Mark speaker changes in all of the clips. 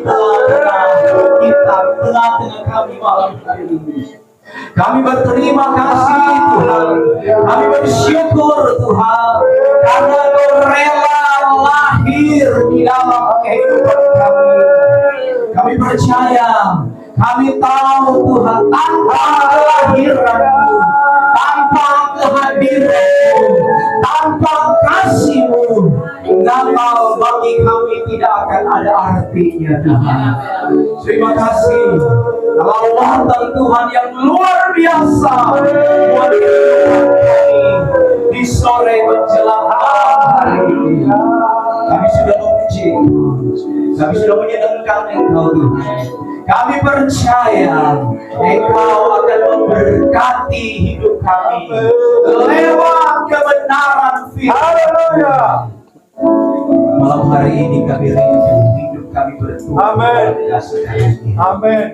Speaker 1: telah kita tengah-tengah kami malam hari ini. Kami berterima kasih Tuhan. Kami bersyukur Tuhan karena Kau rela lahir di dalam kehidupan kami. Kami percaya, kami tahu Tuhan, tanpa kelahiran-Mu, tanpa kehadiran-Mu, tanpa kasih-Mu, Natal bagi kami tidak akan ada artinya Tuhan. Terima kasih lawatan Tuhan yang luar biasa buat kehidupan kami di sore menjelang malam hari ini. Kami sudah memuji, kami sudah menyenangkan Engkau Tuhan. Kami percaya Engkau akan memberkati hidup kami lewat kebenaran firman. Malam hari ini kami rindu hidup kami bertumbuh.
Speaker 2: Amin. Amin.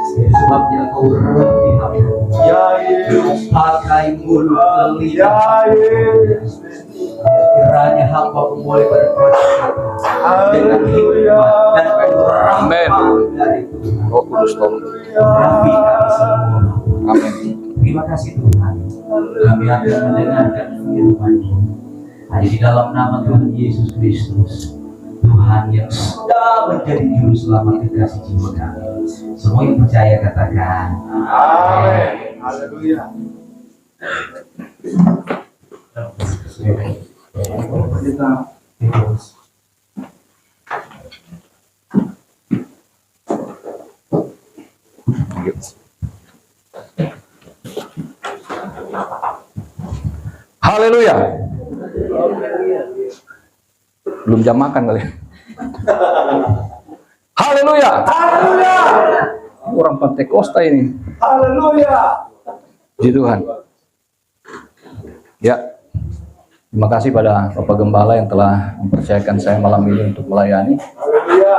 Speaker 1: Itu sebabnya Kau rapi hamba.
Speaker 2: Ya Yesus.
Speaker 1: Pakai mulut
Speaker 2: Ya
Speaker 1: lidah.
Speaker 2: Yesus.
Speaker 1: Kiranya hamba boleh berkata dengan hikmat dan
Speaker 3: Amin.
Speaker 1: keharapan dari Tuhan.
Speaker 3: Roh Kudus tolong.
Speaker 1: Rapi kami semua.
Speaker 3: Amin.
Speaker 1: Terima kasih Tuhan. Kami akan mendengarkan firman-Mu. Hanya di dalam nama Tuhan Yesus Kristus, Tuhan yang sudah menjadi juru selamat kekasih jiwa kami. Semua yang percaya katakan
Speaker 2: Amin. Haleluya.
Speaker 1: Kita terus.
Speaker 3: Haleluya. Belum jam makan kali. Haleluya.
Speaker 2: Haleluya.
Speaker 3: Orang Pantekosta ini.
Speaker 2: Haleluya.
Speaker 3: Puji Tuhan. Ya. Terima kasih pada Bapak Gembala yang telah mempercayakan saya malam ini untuk melayani.
Speaker 2: Haleluya.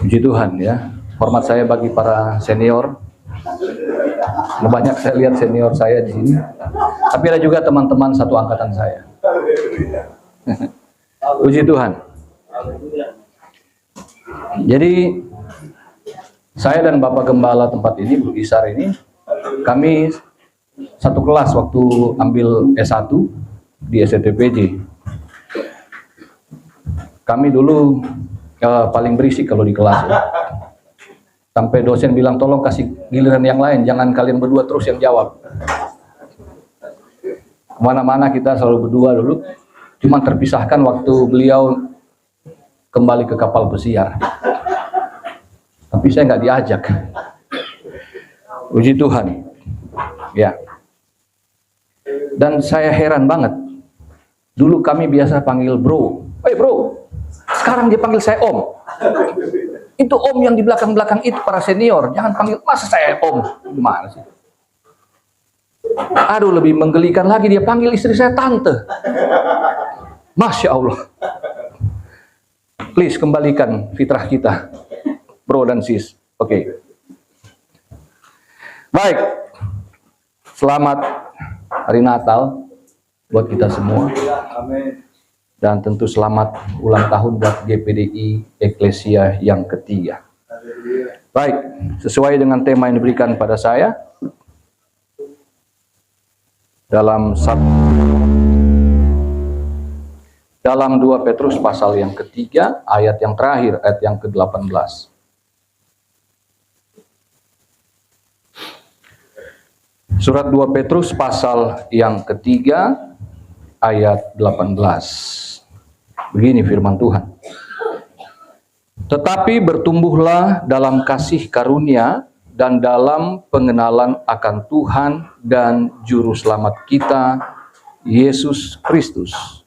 Speaker 3: Puji Tuhan ya. Hormat saya bagi para senior. Banyak saya lihat senior saya di sini. Tapi ada juga teman-teman satu angkatan saya. Puji Tuhan. Jadi saya dan Bapak Gembala tempat ini, Bu Isar ini, kami satu kelas waktu ambil S1 di STPJ. Kami dulu paling berisik kalau di kelas. Ya. Sampai dosen bilang, tolong kasih giliran yang lain, jangan kalian berdua terus yang jawab. Kemana-mana kita selalu berdua dulu, cuma terpisahkan waktu beliau kembali ke kapal pesiar. Tapi saya nggak diajak. Puji Tuhan. Ya. Dan saya heran banget. Dulu kami biasa panggil bro. Hey bro, sekarang dia panggil saya om. Itu om yang di belakang-belakang itu para senior. Jangan panggil, masa saya om? Gimana sih? Aduh, lebih menggelikan lagi dia panggil istri saya tante. Masya Allah. Please kembalikan fitrah kita, bro dan sis. Oke. Baik. Selamat hari Natal buat kita semua.
Speaker 2: Amin.
Speaker 3: Dan tentu selamat ulang tahun buat GPDI Eklesia yang ketiga. Baik, sesuai dengan tema yang diberikan pada saya dalam 2 Petrus pasal yang ketiga, ayat yang terakhir, ayat yang ke-18. Surat 2 Petrus pasal yang ketiga, ayat 18. Begini firman Tuhan. Tetapi bertumbuhlah dalam kasih karunia dan dalam pengenalan akan Tuhan dan Juru Selamat kita, Yesus Kristus.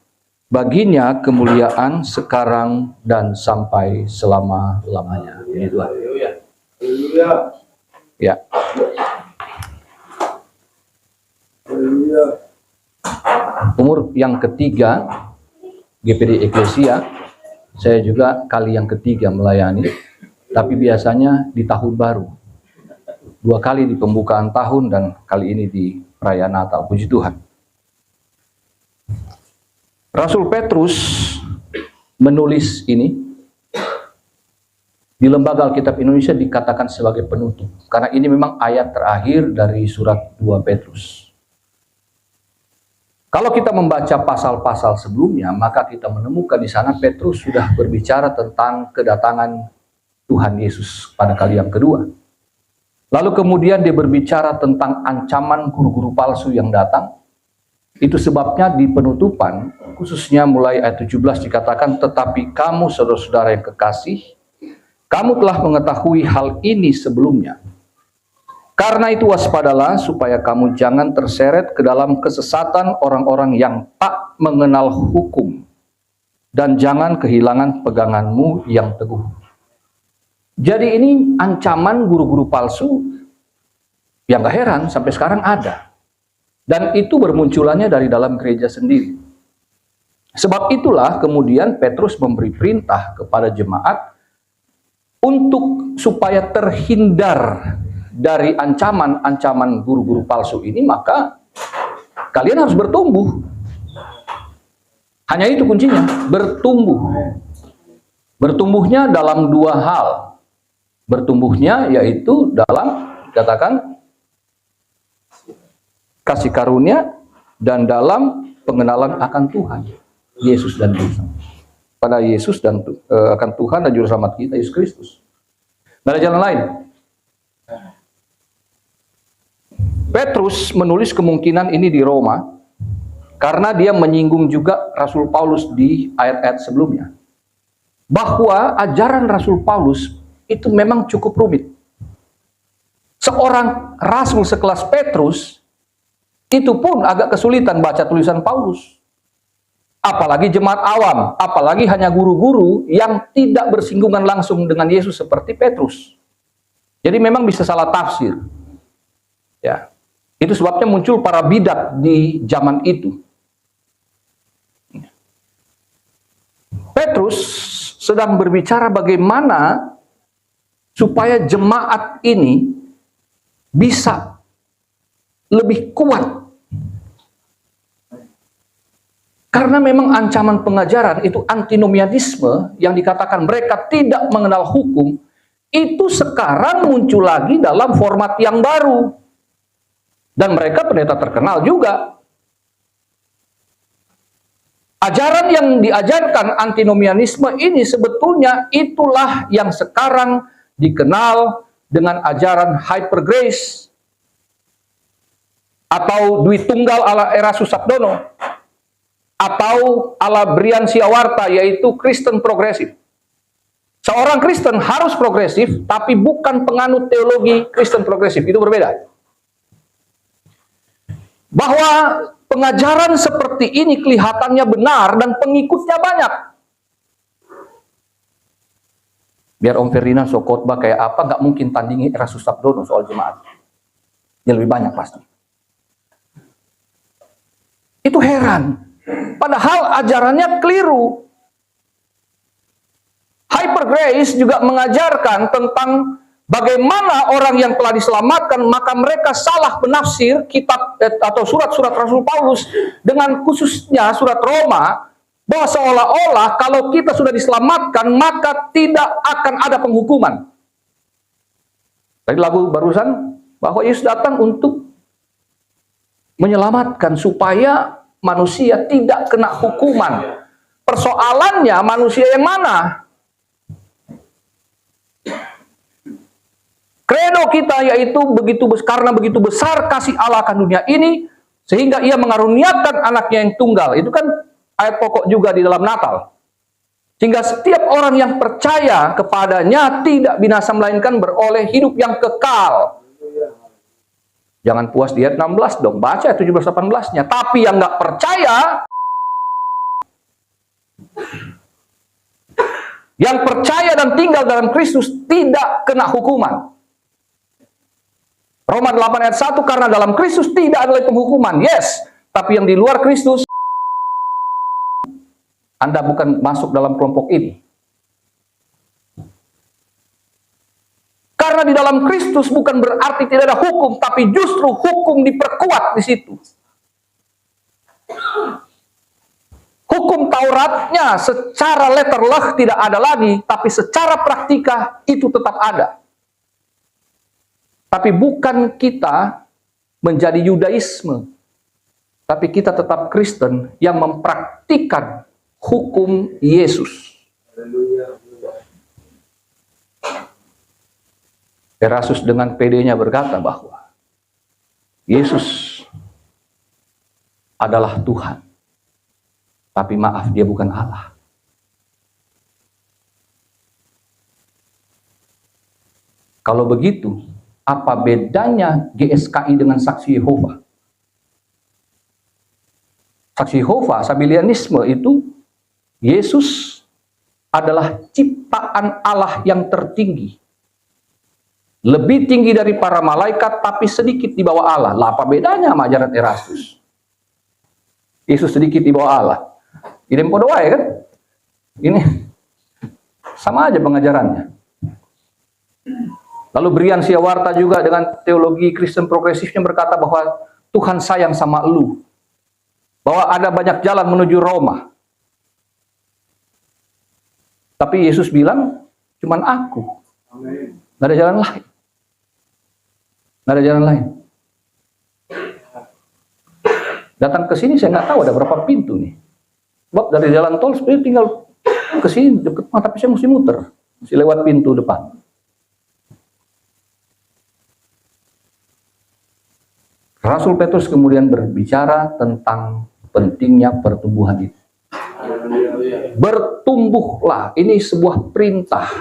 Speaker 3: Baginya kemuliaan sekarang dan sampai selama-lamanya. Ini Tuhan.
Speaker 2: Haleluya.
Speaker 3: Ya.
Speaker 2: Haleluya.
Speaker 3: Umur yang ketiga GPD Eklesia, saya juga kali yang ketiga melayani, tapi biasanya di tahun baru. 2 kali di pembukaan tahun dan kali ini di perayaan Natal. Puji Tuhan. Rasul Petrus menulis ini di Lembaga Alkitab Indonesia dikatakan sebagai penutup, karena ini memang ayat terakhir dari surat 2 Petrus. Kalau kita membaca pasal-pasal sebelumnya, maka kita menemukan di sana Petrus sudah berbicara tentang kedatangan Tuhan Yesus pada kali yang kedua. Lalu kemudian dia berbicara tentang ancaman guru-guru palsu yang datang. Itu sebabnya di penutupan, khususnya mulai ayat 17 dikatakan, tetapi kamu saudara-saudara yang kekasih, kamu telah mengetahui hal ini sebelumnya. Karena itu waspadalah supaya kamu jangan terseret ke dalam kesesatan orang-orang yang tak mengenal hukum, dan jangan kehilangan peganganmu yang teguh. Jadi ini ancaman guru-guru palsu yang gak heran sampai sekarang ada. Dan itu bermunculannya dari dalam gereja sendiri. Sebab itulah kemudian Petrus memberi perintah kepada jemaat untuk supaya terhindar dari ancaman-ancaman guru-guru palsu ini, maka kalian harus bertumbuh. Hanya itu kuncinya, bertumbuh. Bertumbuhnya dalam dua hal. Bertumbuhnya yaitu dalam, katakan, kasih karunia dan dalam pengenalan akan Tuhan Yesus dan Juru Selamat. Pada Yesus dan akan Tuhan dan Juru Selamat kita Yesus Kristus. Tidak ada jalan lain. Petrus menulis kemungkinan ini di Roma karena dia menyinggung juga Rasul Paulus di ayat-ayat sebelumnya, bahwa ajaran Rasul Paulus itu memang cukup rumit. Seorang rasul sekelas Petrus itu pun agak kesulitan baca tulisan Paulus. Apalagi jemaat awam, apalagi hanya guru-guru yang tidak bersinggungan langsung dengan Yesus seperti Petrus. Jadi memang bisa salah tafsir. Ya. Itu sebabnya muncul para bidat di zaman itu. Petrus sedang berbicara bagaimana supaya jemaat ini bisa lebih kuat. Karena memang ancaman pengajaran itu antinomianisme yang dikatakan mereka tidak mengenal hukum, itu sekarang muncul lagi dalam format yang baru. Dan mereka pendeta terkenal juga. Ajaran yang diajarkan antinomianisme ini sebetulnya itulah yang sekarang dikenal dengan ajaran hyper grace atau duit tunggal ala Erastus Sabdono atau ala Brian Siawarta, yaitu Kristen progresif. Seorang Kristen harus progresif, tapi bukan penganut teologi Kristen progresif, itu berbeda. Bahwa pengajaran seperti ini kelihatannya benar dan pengikutnya banyak. Biar Om Ferdinand so khotbah kayak apa, nggak mungkin tandingi Erastus Sabdono soal jemaat. Dia lebih banyak pasti. Itu heran. Padahal ajarannya keliru. Hyper grace juga mengajarkan tentang bagaimana orang yang telah diselamatkan, maka mereka salah menafsir kitab atau surat-surat Rasul Paulus, dengan khususnya surat Roma, bahwa seolah-olah kalau kita sudah diselamatkan, maka tidak akan ada penghukuman. Tadi lagu barusan, bahwa Yesus datang untuk menyelamatkan supaya manusia tidak kena hukuman. Persoalannya manusia yang mana? Kredo kita yaitu karena begitu besar kasih Allah akan dunia ini, sehingga ia mengaruniakan anaknya yang tunggal. Itu kan ayat pokok juga di dalam Natal. Sehingga setiap orang yang percaya kepadanya tidak binasa, melainkan beroleh hidup yang kekal. Jangan puas di ayat 16 dong, baca 17-18-nya. Tapi yang nggak percaya, yang percaya dan tinggal dalam Kristus tidak kena hukuman. Roma 8 ayat 1, karena dalam Kristus tidak ada lagi penghukuman. Yes, tapi yang di luar Kristus, Anda bukan masuk dalam kelompok ini. Karena di dalam Kristus bukan berarti tidak ada hukum, tapi justru hukum diperkuat di situ. Hukum Tauratnya secara letterleh tidak ada lagi, tapi secara praktika itu tetap ada. Tapi bukan kita menjadi Yudaisme, tapi kita tetap Kristen yang mempraktikkan hukum Yesus. Erastus dengan pedenya berkata bahwa Yesus adalah Tuhan, tapi maaf, dia bukan Allah. Kalau begitu, apa bedanya GSKI dengan Saksi Yehova? Saksi Yehova, Sabilianisme itu, Yesus adalah ciptaan Allah yang tertinggi. Lebih tinggi dari para malaikat, tapi sedikit di bawah Allah. Lah, apa bedanya sama ajaran Erastus? Yesus sedikit di bawah Allah. Ini podo wae kan? Ini sama aja pengajarannya. Lalu Brian Siawarta juga dengan teologi Kristen progresifnya berkata bahwa Tuhan sayang sama lu. Bahwa ada banyak jalan menuju Roma. Tapi Yesus bilang, cuman aku.
Speaker 2: Amin.
Speaker 3: Nggak ada jalan lain. Nggak ada jalan lain. Datang ke sini saya nggak tahu ada berapa pintu nih. Sebab dari jalan tol sebenarnya tinggal ke sini deket, tapi saya mesti muter. Mesti lewat pintu depan. Rasul Petrus kemudian berbicara tentang pentingnya pertumbuhan itu. Bertumbuhlah, ini sebuah perintah.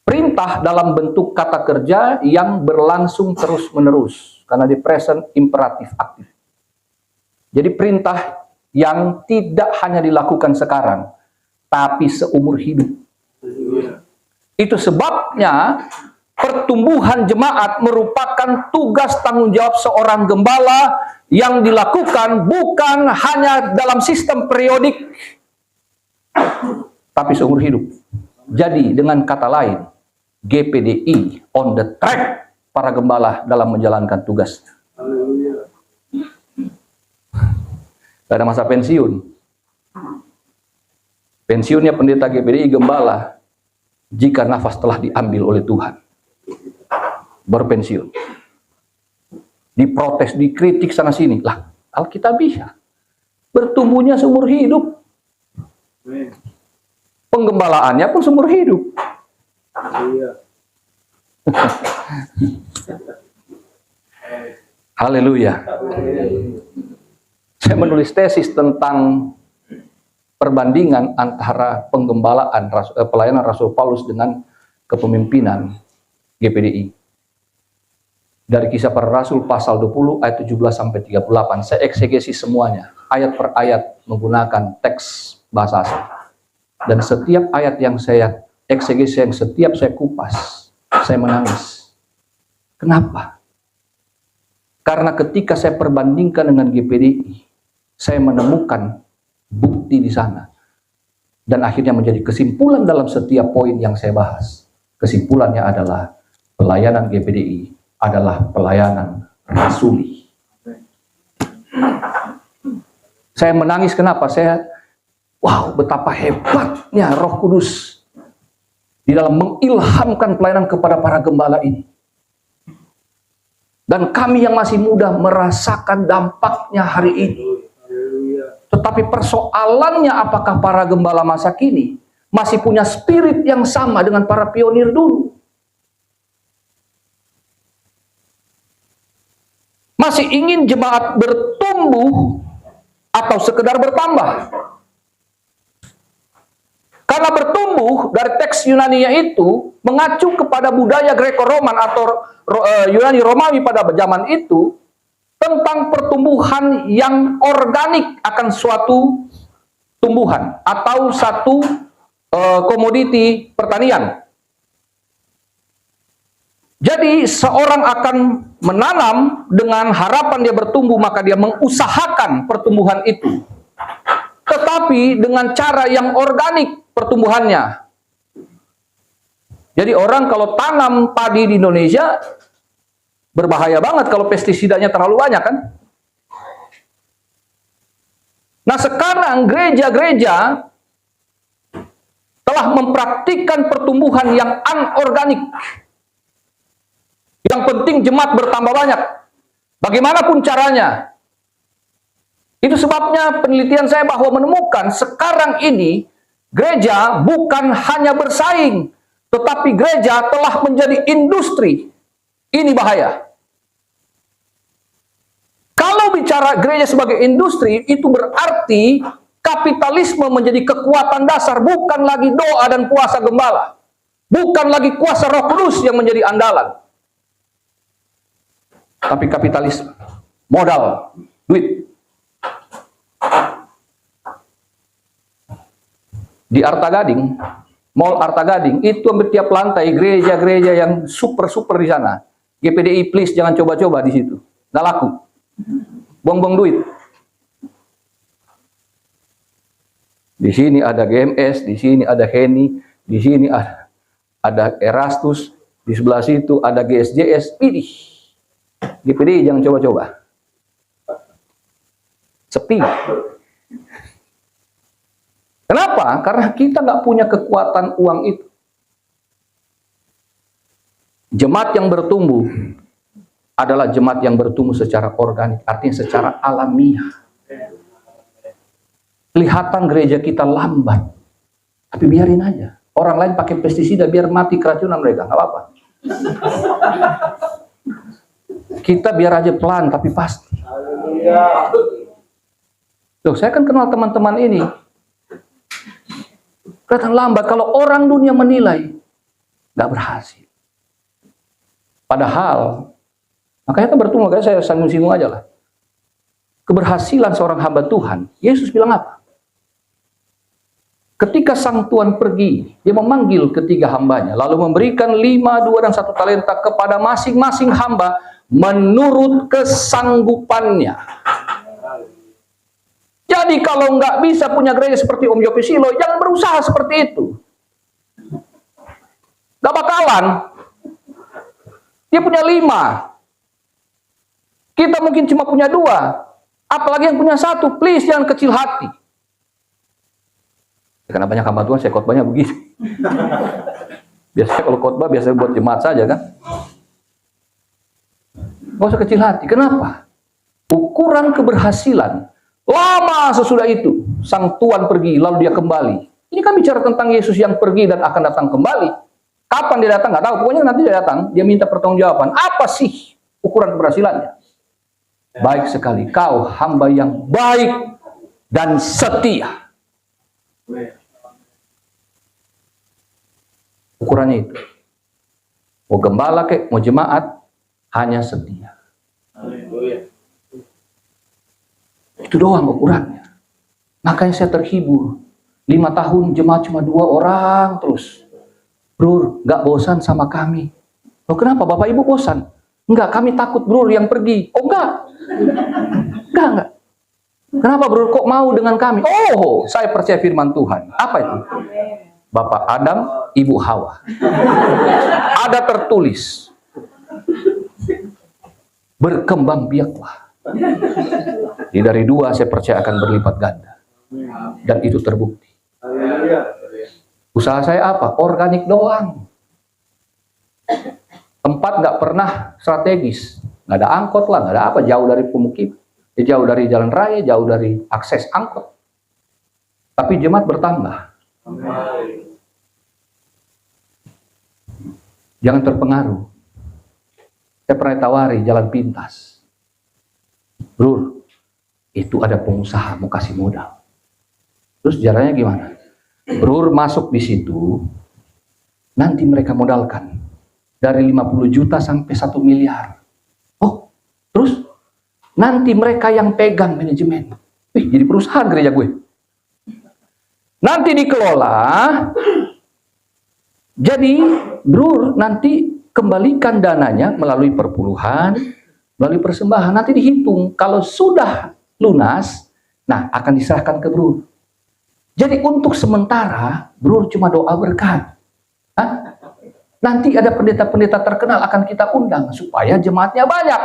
Speaker 3: Perintah dalam bentuk kata kerja yang berlangsung terus-menerus. Karena di present imperatif aktif. Jadi perintah yang tidak hanya dilakukan sekarang, tapi seumur hidup. Itu sebabnya pertumbuhan jemaat merupakan tugas tanggung jawab seorang gembala yang dilakukan bukan hanya dalam sistem periodik, tapi seumur hidup. Jadi dengan kata lain, GPDI on the track para gembala dalam menjalankan tugas. Tidak ada masa pensiun. Pensiunnya pendeta GPDI gembala jika nafas telah diambil oleh Tuhan. Berpensiun. Diprotes, dikritik sana sini. Lah, Alkitabiah. Bertumbuhnya seumur hidup. Penggembalaannya pun seumur hidup. Haleluya. Saya menulis tesis tentang perbandingan antara penggembalaan pelayanan Rasul Paulus dengan kepemimpinan GPDI. Dari Kisah Para Rasul pasal 20 ayat 17 sampai 38. Saya eksegesis semuanya, ayat per ayat menggunakan teks bahasa asli. Dan setiap ayat yang saya eksegesis, yang setiap saya kupas, saya menangis. Kenapa? Karena ketika saya perbandingkan dengan GPDI, saya menemukan bukti di sana. Dan akhirnya menjadi kesimpulan dalam setiap poin yang saya bahas. Kesimpulannya adalah pelayanan GPDI adalah pelayanan rasuli. Saya menangis kenapa? Wow, betapa hebatnya Roh Kudus di dalam mengilhamkan pelayanan kepada para gembala ini. Dan kami yang masih muda merasakan dampaknya hari ini. Tetapi persoalannya apakah para gembala masa kini masih punya spirit yang sama dengan para pionir dulu? Masih ingin jemaat bertumbuh atau sekedar bertambah? Karena bertumbuh dari teks Yunani-nya itu mengacu kepada budaya Greko-Roman atau Yunani Romawi pada zaman itu tentang pertumbuhan yang organik akan suatu tumbuhan atau satu komoditi pertanian. Jadi seorang akan menanam dengan harapan dia bertumbuh, maka dia mengusahakan pertumbuhan itu. Tetapi dengan cara yang organik pertumbuhannya. Jadi orang kalau tanam padi di Indonesia, berbahaya banget kalau pestisidanya terlalu banyak kan. Nah sekarang gereja-gereja telah mempraktikkan pertumbuhan yang anorganik. Yang penting jemaat bertambah banyak. Bagaimanapun caranya. Itu sebabnya penelitian saya bahwa menemukan sekarang ini gereja bukan hanya bersaing, tetapi gereja telah menjadi industri. Ini bahaya. Kalau bicara gereja sebagai industri, itu berarti kapitalisme menjadi kekuatan dasar, bukan lagi doa dan puasa gembala. Bukan lagi kuasa Roh Kudus yang menjadi andalan. Tapi kapitalisme, modal, duit. Di Arta Gading, Mall Arta Gading, itu hampir tiap lantai gereja-gereja yang super-super di sana. GPDI please jangan coba-coba di situ. Nggak laku. Buang-buang duit. Di sini ada GMS, di sini ada Heni, di sini ada Erastus, di sebelah situ ada GSJS. Pilih. GPDI jangan coba-coba. Sepi. Kenapa? Karena kita nggak punya kekuatan uang itu. Jemaat yang bertumbuh adalah jemaat yang bertumbuh secara organik, artinya secara alamiah. Kelihatan gereja kita lambat, tapi biarin aja. Orang lain pakai pestisida biar mati keracunan mereka, nggak apa-apa. Kita biar aja pelan, tapi pasti. Loh, saya kan kenal teman-teman ini. Kelihatan lambat. Kalau orang dunia menilai, nggak berhasil. Padahal, makanya kan bertemu, makanya saya singgung-singgung aja lah. Keberhasilan seorang hamba Tuhan, Yesus bilang apa? Ketika sang Tuhan pergi, dia memanggil ketiga hambanya, lalu memberikan 5, 2, dan 1 talenta kepada masing-masing hamba menurut kesanggupannya. Jadi kalau nggak bisa punya gereja seperti Om Yopi Silo, jangan berusaha seperti itu. Nggak bakalan. Dia punya 5. Kita mungkin cuma punya 2. Apalagi yang punya 1, please jangan kecil hati. Karena banyak hamba Tuhan, saya khotbahnya begini. Biasanya kalau khotbah biasanya buat jemaat saja kan. Nggak usah kecil hati. Kenapa? Ukuran keberhasilan lama sesudah itu sang Tuhan pergi lalu dia kembali. Ini kan bicara tentang Yesus yang pergi dan akan datang kembali. Kapan dia datang nggak tahu. Pokoknya nanti dia datang, dia minta pertanggungjawaban. Apa sih ukuran keberhasilannya? Baik sekali kau hamba yang baik dan setia. Ukurannya itu. Mau gembala kek, mau jemaat, hanya setia. Itu doang ukurannya. Makanya saya terhibur. 5 tahun jemaat cuma 2 orang terus. Bro, nggak bosan sama kami. Loh kenapa Bapak Ibu bosan? Enggak, kami takut bro yang pergi. Oh enggak. Enggak. Kenapa bro kok mau dengan kami? Oh, saya percaya firman Tuhan. Apa itu? Bapak Adam, Ibu Hawa. Ada tertulis. Berkembang biaklah. Dari 2 saya percaya akan berlipat ganda. Dan itu terbukti. Usaha saya apa? Organik doang. Tempat nggak pernah strategis. Nggak ada angkot lah, nggak ada apa. Jauh dari pemukiman. Jauh dari jalan raya, jauh dari akses angkot. Tapi jemaat bertambah. Jangan terpengaruh. Saya pernah tawari jalan pintas. Bro, itu ada pengusaha mau kasih modal. Terus jalannya gimana? Bro masuk di situ, nanti mereka modalkan dari 50 juta sampai 1 miliar. Oh, terus nanti mereka yang pegang manajemen. Wih, jadi perusahaan gereja gue. Nanti dikelola. Jadi, bro, nanti kembalikan dananya melalui perpuluhan, melalui persembahan. Nanti dihitung. Kalau sudah lunas, nah akan diserahkan ke bro. Jadi untuk sementara, bro cuma doa berkat. Hah? Nanti ada pendeta-pendeta terkenal akan kita undang supaya jemaatnya banyak.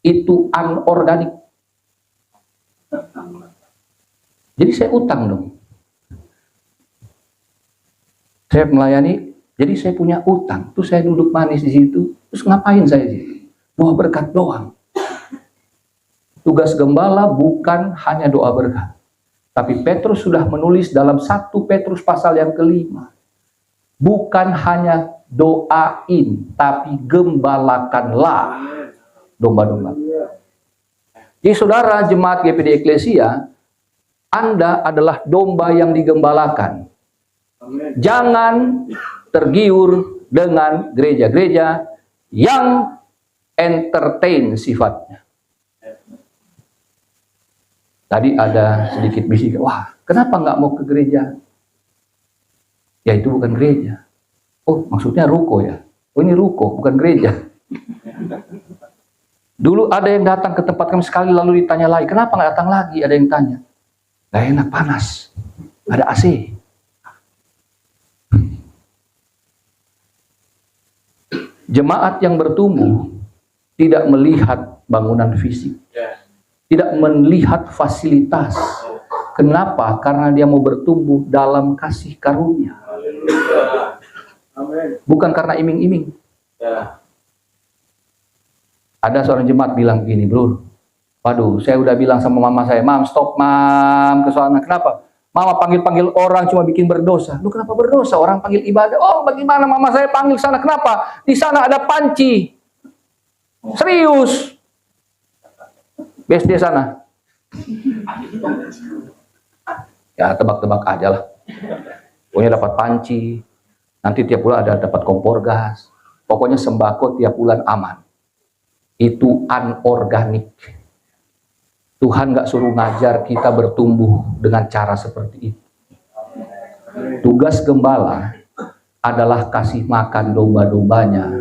Speaker 3: Itu anorganik. Jadi saya utang dong. Saya melayani, jadi saya punya utang. Terus saya duduk manis di situ. Terus ngapain saya di situ? Doa berkat doang. Tugas gembala bukan hanya doa berkat. Tapi Petrus sudah menulis dalam 1 Petrus pasal yang ke-5. Bukan hanya doain, tapi gembalakanlah domba-domba. Jadi saudara jemaat GPD Eklesia, Anda adalah domba yang digembalakan. Jangan tergiur dengan gereja-gereja yang entertain sifatnya. Tadi ada sedikit bisikan, wah kenapa nggak mau ke gereja? Ya itu bukan gereja. Oh maksudnya ruko ya? Oh ini ruko, bukan gereja. Dulu ada yang datang ke tempat kami sekali lalu ditanya lagi, kenapa nggak datang lagi? Ada yang tanya. Gak enak, panas. Ada AC. Jemaat yang bertumbuh tidak melihat bangunan fisik. Tidak melihat fasilitas. Kenapa? Karena dia mau bertumbuh dalam kasih karunia. Bukan karena iming-iming. Ada seorang jemaat bilang gini, bro. Waduh, saya udah bilang sama mama saya, mam stop mam ke sana. Kenapa? Mama panggil-panggil orang cuma bikin berdosa. Lu kenapa berdosa? Orang panggil ibadah. Oh bagaimana mama saya panggil sana? Kenapa? Di sana ada panci. Serius. BSD sana. Ya tebak-tebak aja lah. Pokoknya dapat panci. Nanti tiap bulan ada dapat kompor gas. Pokoknya sembako tiap bulan aman. Itu anorganik. Tuhan nggak suruh ngajar kita bertumbuh dengan cara seperti itu. Tugas gembala adalah kasih makan domba-dombanya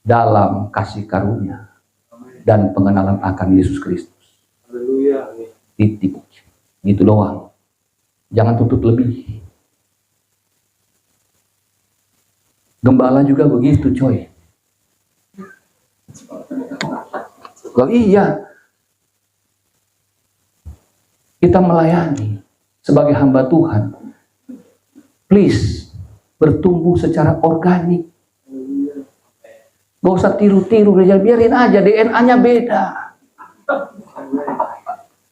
Speaker 3: dalam kasih karunia dan pengenalan akan Yesus Kristus. Titik. Gitu doang. Jangan tuntut lebih. Gembala juga begitu, coy. Loh iya. Kita melayani sebagai hamba Tuhan. Please, bertumbuh secara organik. Gak usah tiru-tiru, biarin aja, DNA-nya beda.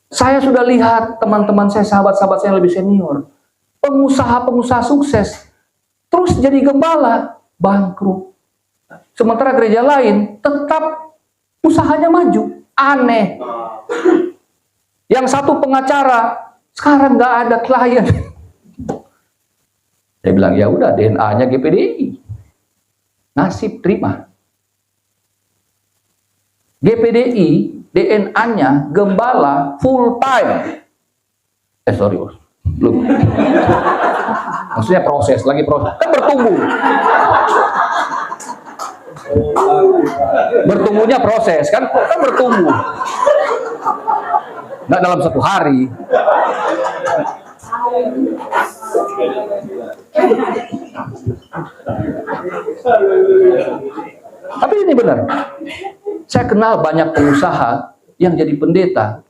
Speaker 3: Saya sudah lihat teman-teman saya, sahabat-sahabat saya yang lebih senior. Pengusaha-pengusaha sukses. Terus jadi gembala, bangkrut. Sementara gereja lain tetap usahanya maju. Aneh. Yang satu pengacara, sekarang nggak ada klien. Saya bilang, ya udah DNA-nya GPDI. Nasib terima. GPDI, DNA-nya gembala full time. Sorry bos, belum. Maksudnya proses, lagi proses. Kan bertumbuh. Bertumbuhnya proses, kan bertumbuh. Nggak dalam satu hari. Tapi ini benar. Saya kenal banyak pengusaha yang jadi pendeta.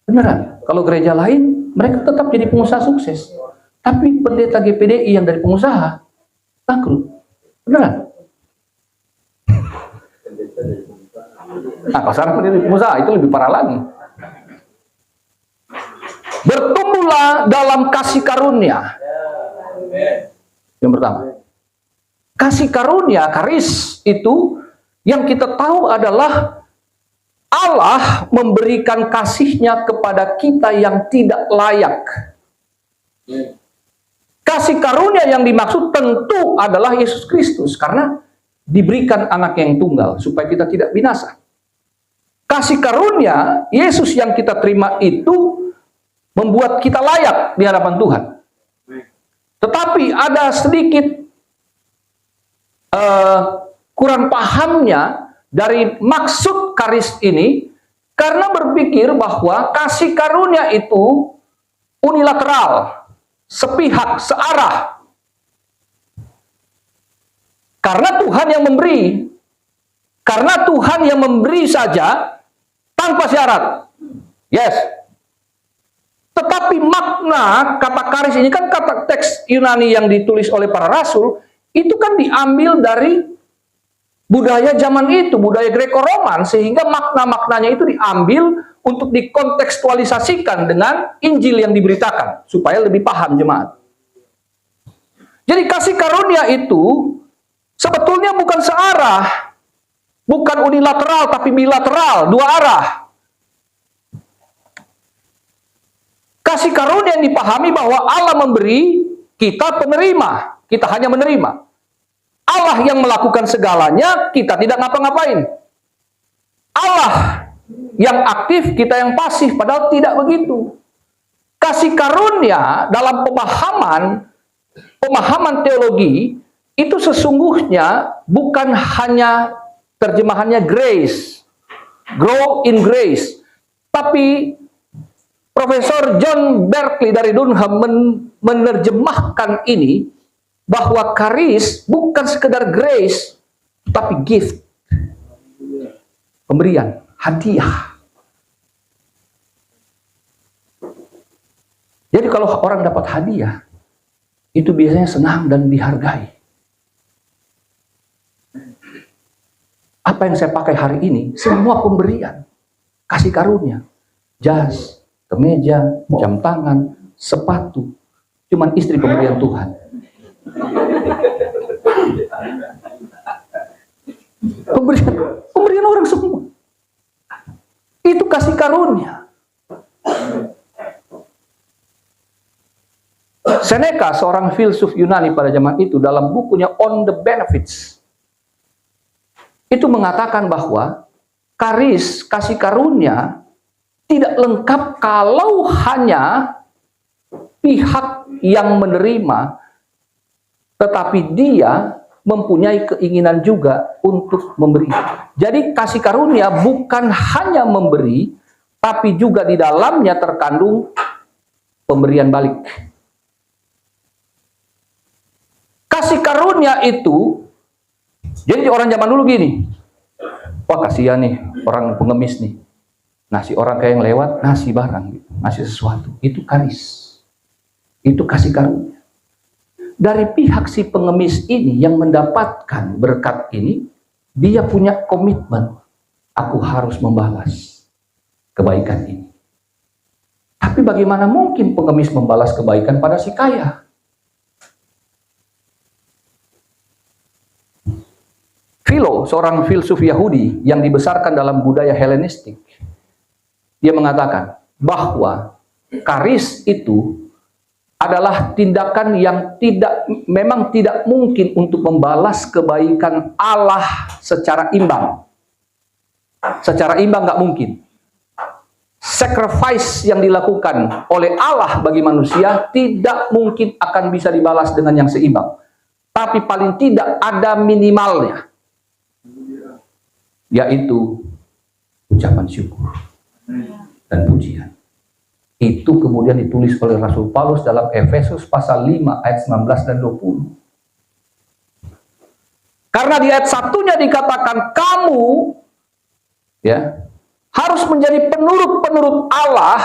Speaker 3: Beneran. Kalau gereja lain, mereka tetap jadi pengusaha sukses. Tapi pendeta GPDI yang dari pengusaha, bangkrut. Beneran. Nah, kalau sekarang pendeta pengusaha, itu lebih parah lagi. Bertumbuhlah dalam kasih karunia. Yang pertama, kasih karunia, karis itu yang kita tahu adalah Allah memberikan kasih-Nya kepada kita yang tidak layak. Kasih karunia yang dimaksud tentu adalah Yesus Kristus, karena diberikan anak yang tunggal supaya kita tidak binasa. Kasih karunia Yesus yang kita terima itu membuat kita layak di hadapan Tuhan. Tetapi ada sedikit kurang pahamnya dari maksud karis ini, karena berpikir bahwa kasih karunia itu unilateral, sepihak, searah. Karena Tuhan yang memberi, karena Tuhan yang memberi saja tanpa syarat. Yes. Tetapi makna kata karis ini kan kata teks Yunani yang ditulis oleh para rasul, itu kan diambil dari budaya zaman itu, budaya Greko-Roman, sehingga makna-maknanya itu diambil untuk dikontekstualisasikan dengan Injil yang diberitakan, supaya lebih paham jemaat. Jadi kasih karunia itu sebetulnya bukan searah, bukan unilateral, tapi bilateral, dua arah. Kasih karunia yang dipahami bahwa Allah memberi, kita penerima, kita hanya menerima. Allah yang melakukan segalanya, kita tidak ngapa-ngapain. Allah yang aktif, kita yang pasif, padahal tidak begitu. Kasih karunia dalam pemahaman teologi, itu sesungguhnya bukan hanya terjemahannya grace, grow in grace, tapi Profesor John Berkeley dari Durham menerjemahkan ini, bahwa karis bukan sekedar grace, tapi gift, pemberian, hadiah. Jadi kalau orang dapat hadiah, itu biasanya senang dan dihargai. Apa yang saya pakai hari ini, semua pemberian, kasih karunia, jas, kemeja, jam tangan, sepatu, cuman istri pemberian Tuhan. Pemberian orang semua. Itu kasih karunia. Seneca, seorang filsuf Yunani pada zaman itu, dalam bukunya On the Benefits, itu mengatakan bahwa karis, kasih karunia, tidak lengkap kalau hanya pihak yang menerima, tetapi dia mempunyai keinginan juga untuk memberi. Jadi kasih karunia bukan hanya memberi, tapi juga di dalamnya terkandung pemberian balik. Kasih karunia itu, jadi orang zaman dulu gini, wah kasihan nih orang pengemis nih, ngasih orang kayak yang lewat, ngasih barang, ngasih sesuatu, itu karis, itu kasih karunia. Dari pihak si pengemis ini yang mendapatkan berkat ini, dia punya komitmen, aku harus membalas kebaikan ini. Tapi bagaimana mungkin pengemis membalas kebaikan pada si kaya? Philo, seorang filsuf Yahudi yang dibesarkan dalam budaya Helenistik, dia mengatakan bahwa karis itu adalah tindakan yang memang tidak mungkin untuk membalas kebaikan Allah secara imbang. Secara imbang nggak mungkin. Sacrifice yang dilakukan oleh Allah bagi manusia tidak mungkin akan bisa dibalas dengan yang seimbang. Tapi paling tidak ada minimalnya, yaitu ucapan syukur dan pujian. Itu kemudian ditulis oleh Rasul Paulus dalam Efesus pasal 5 ayat 19 dan 20. Karena di ayat 1-nya dikatakan kamu ya harus menjadi penurut-penurut Allah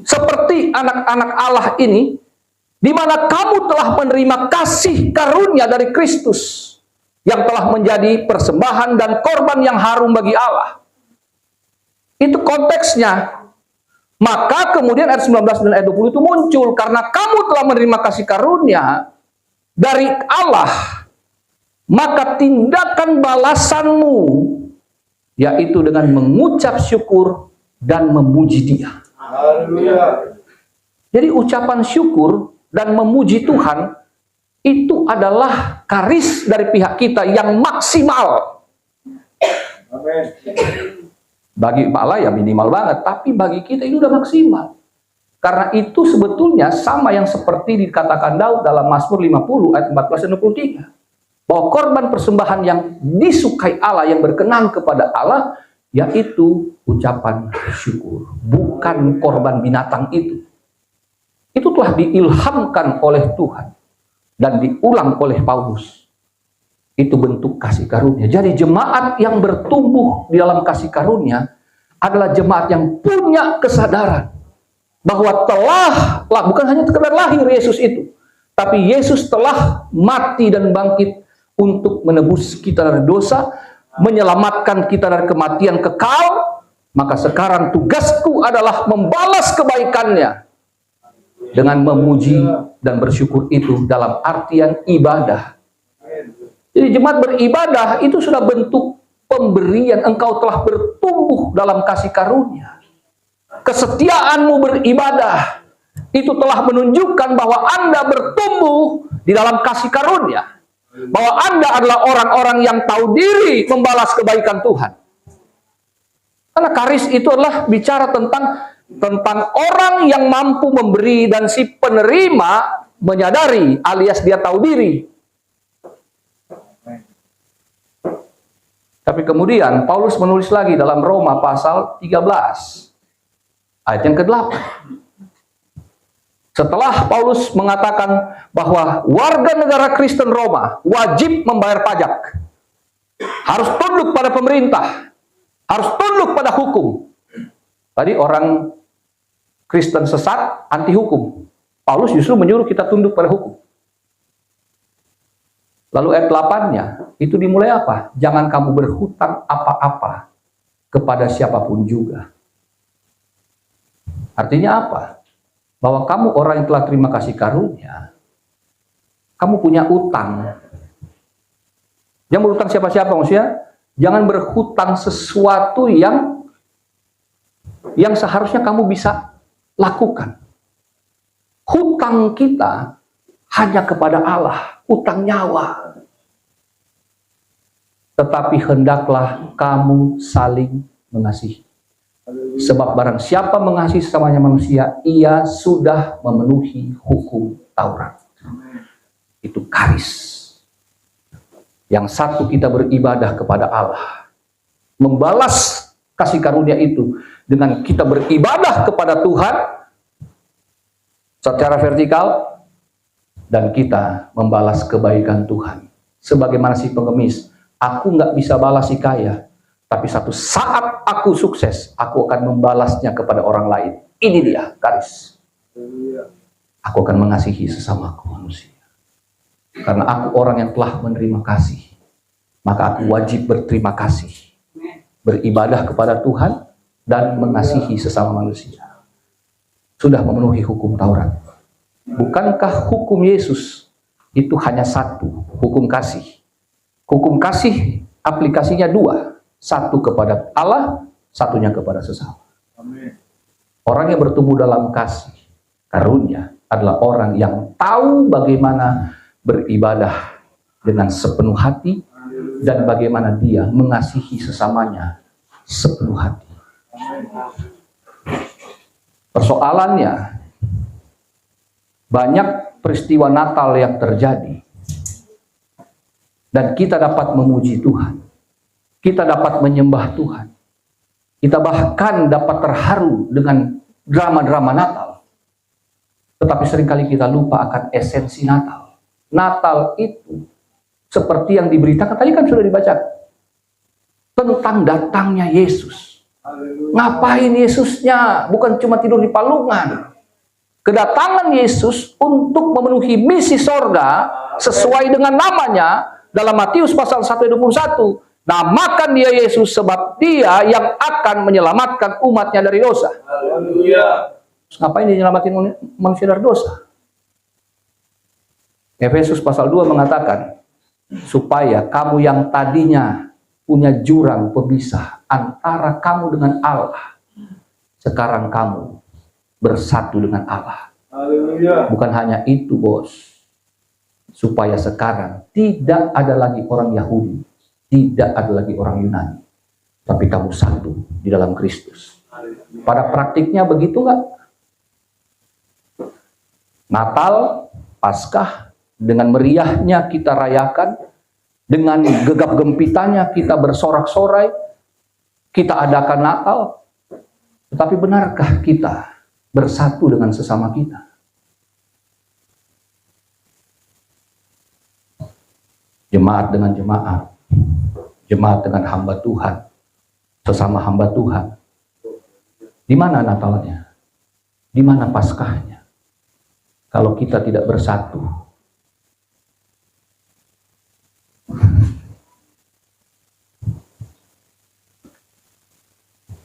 Speaker 3: seperti anak-anak Allah ini, di mana kamu telah menerima kasih karunia dari Kristus yang telah menjadi persembahan dan korban yang harum bagi Allah. Itu konteksnya. Maka kemudian ayat 19 dan ayat 20 itu muncul. Karena kamu telah menerima kasih karunia dari Allah, maka tindakan balasanmu, yaitu dengan mengucap syukur dan memuji Dia.
Speaker 2: Haleluya.
Speaker 3: Jadi ucapan syukur dan memuji Tuhan, itu adalah karis dari pihak kita yang maksimal.
Speaker 2: Amin.
Speaker 3: Bagi Allah ya minimal banget, tapi bagi kita itu udah maksimal. Karena itu sebetulnya sama yang seperti dikatakan Daud dalam Mazmur 50 ayat 14 dan 23. Bahwa korban persembahan yang disukai Allah, yang berkenan kepada Allah, yaitu ucapan syukur. Bukan korban binatang itu. Itu telah diilhamkan oleh Tuhan dan diulang oleh Paulus. Itu bentuk kasih karunia. Jadi jemaat yang bertumbuh di dalam kasih karunia adalah jemaat yang punya kesadaran bahwa bukan hanya sekedar lahir Yesus itu, tapi Yesus telah mati dan bangkit untuk menebus kita dari dosa, menyelamatkan kita dari kematian kekal. Maka sekarang tugasku adalah membalas kebaikannya dengan memuji dan bersyukur itu dalam artian ibadah. Jadi jemaat beribadah itu sudah bentuk pemberian. Engkau telah bertumbuh dalam kasih karunia. Kesetiaanmu beribadah itu telah menunjukkan bahwa Anda bertumbuh di dalam kasih karunia. Bahwa Anda adalah orang-orang yang tahu diri membalas kebaikan Tuhan. Karena karis itu adalah bicara tentang orang yang mampu memberi dan si penerima menyadari alias dia tahu diri. Tapi kemudian Paulus menulis lagi dalam Roma pasal 13 ayat yang ke-8. Setelah Paulus mengatakan bahwa warga negara Kristen Roma wajib membayar pajak, harus tunduk pada pemerintah, harus tunduk pada hukum. Tadi orang Kristen sesat anti hukum. Paulus justru menyuruh kita tunduk pada hukum. Lalu ayat 8-nya itu dimulai apa? Jangan kamu berhutang apa-apa kepada siapapun juga. Artinya apa? Bahwa kamu orang yang telah terima kasih karunia, kamu punya utang. Jangan berhutang siapa-siapa, maksudnya jangan berhutang sesuatu yang seharusnya kamu bisa lakukan. Hutang kita hanya kepada Allah, hutang nyawa. Tetapi hendaklah kamu saling mengasihi. Sebab barang siapa mengasihi sesamanya manusia, ia sudah memenuhi hukum Taurat. Itu karis. Yang satu, kita beribadah kepada Allah. Membalas kasih karunia itu dengan kita beribadah kepada Tuhan secara vertikal, dan kita membalas kebaikan Tuhan. Sebagaimana si pengemis, aku nggak bisa balas si kaya, tapi satu saat aku sukses, aku akan membalasnya kepada orang lain. Ini dia karis. Aku akan mengasihi sesamaku manusia. Karena aku orang yang telah menerima kasih, maka aku wajib berterima kasih, beribadah kepada Tuhan, dan mengasihi sesama manusia. Sudah memenuhi hukum Taurat. Bukankah hukum Yesus itu hanya satu, hukum kasih? Hukum kasih aplikasinya dua, satu kepada Allah, satunya kepada sesama. Orang yang bertumbuh dalam kasih karunia adalah orang yang tahu bagaimana beribadah dengan sepenuh hati dan bagaimana dia mengasihi sesamanya sepenuh hati. Persoalannya, banyak peristiwa Natal yang terjadi dan kita dapat memuji Tuhan, kita dapat menyembah Tuhan, kita bahkan dapat terharu dengan drama-drama Natal. Tetapi seringkali kita lupa akan esensi Natal. Natal itu seperti yang diberitakan tadi kan sudah dibaca tentang datangnya Yesus. Ngapain Yesusnya? Bukan cuma tidur di palungan. Kedatangan Yesus untuk memenuhi misi sorga sesuai dengan namanya dalam Matius pasal 1:21. Namakan dia Yesus sebab dia yang akan menyelamatkan umatnya dari dosa.
Speaker 2: Haleluya.
Speaker 3: Ngapain dia menyelamatkan manusia dari dosa? Efesus pasal 2 mengatakan, supaya kamu yang tadinya punya jurang pemisah antara kamu dengan Allah, sekarang kamu bersatu dengan Allah.
Speaker 2: Haleluya.
Speaker 3: Bukan hanya itu, bos. Supaya sekarang tidak ada lagi orang Yahudi, tidak ada lagi orang Yunani, tapi kamu satu di dalam Kristus. Pada praktiknya begitu nggak? Natal, Paskah, dengan meriahnya kita rayakan, dengan gegap gempitanya kita bersorak-sorai, kita adakan Natal. Tetapi benarkah kita bersatu dengan sesama kita? Jemaat dengan jemaat, jemaat dengan hamba Tuhan, sesama hamba Tuhan, Di mana Natalnya? Di mana Paskahnya? Kalau kita tidak bersatu.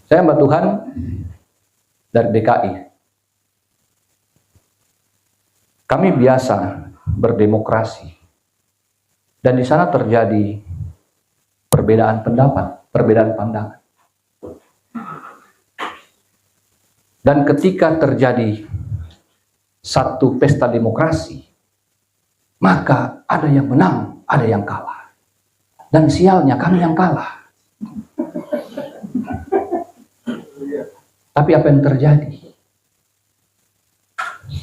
Speaker 3: Saya hamba Tuhan dari DKI. Kami biasa berdemokrasi. Dan di sana terjadi perbedaan pendapat, perbedaan pandangan. Dan ketika terjadi satu pesta demokrasi, maka ada yang menang, ada yang kalah. Dan sialnya kami yang kalah. Tapi apa yang terjadi?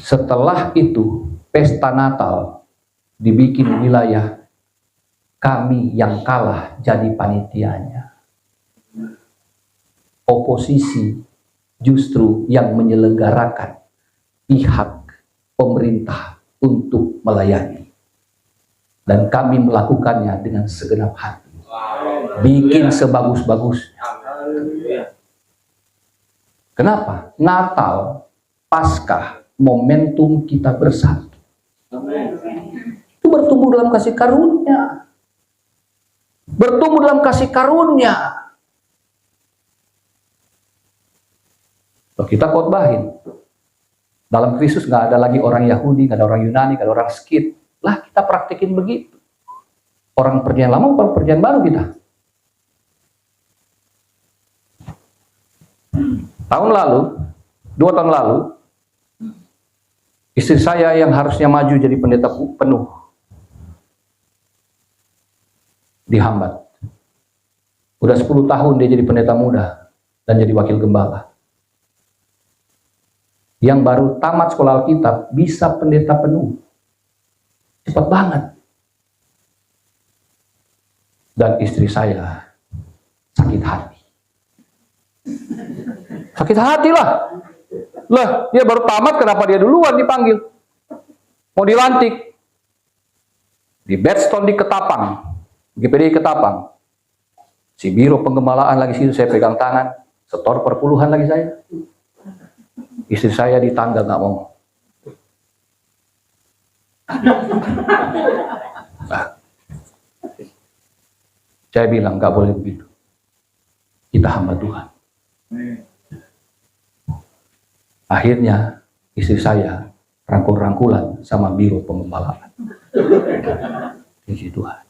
Speaker 3: Setelah itu, pesta Natal dibikin wilayah kami yang kalah jadi panitianya. Oposisi justru yang menyelenggarakan pihak pemerintah untuk melayani. Dan kami melakukannya dengan segenap hati. Bikin sebagus-bagusnya. Kenapa? Natal, Paskah, momentum kita bersatu. Itu bertumbuh dalam kasih karunia. Bertumbuh dalam kasih karunia. Kita khotbahin. Dalam Kristus nggak ada lagi orang Yahudi, nggak ada orang Yunani, nggak ada orang Skit. Lah kita praktekin begitu. Orang perjanjian lama bukan perjanjian baru kita. Tahun lalu, 2 tahun lalu, istri saya yang harusnya maju jadi pendeta penuh dihambat. Udah 10 tahun dia jadi pendeta muda dan jadi wakil gembala. Yang baru tamat sekolah Alkitab bisa pendeta penuh. Cepat banget. Dan istri saya sakit hati. Sakit hati lah. Lah, dia baru tamat, kenapa dia duluan dipanggil? Mau dilantik. Di Bedstone di Ketapang. GPD Ketapang. Si biro penggembalaan lagi situ, saya pegang tangan. Setor perpuluhan lagi saya. Istri saya di tangga nggak mau. Nah, saya bilang nggak boleh begitu. Kita hamba Tuhan. Akhirnya istri saya rangkul-rangkulan sama biro penggembalaan. Puji Tuhan.